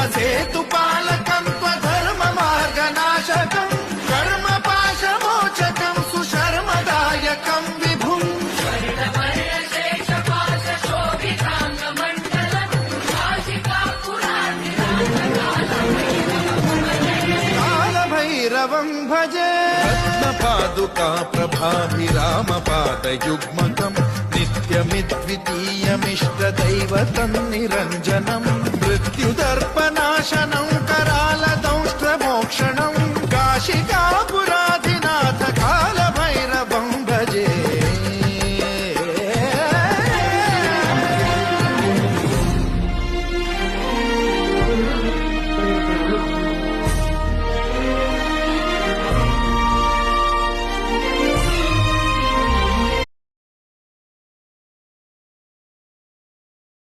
धर्मसेतुपालकं त्वधर्ममार्गनाशकं कर्मपाशमोचकं सुशर्मदायकं विभुं कालभैरवं भजे रत्नपादुका प्रभाभिरामपादयुग्मकम् नित्यमिद्वितीयमिष्टदैवतं निरञ्जनं मृत्युदर्पनाशनम्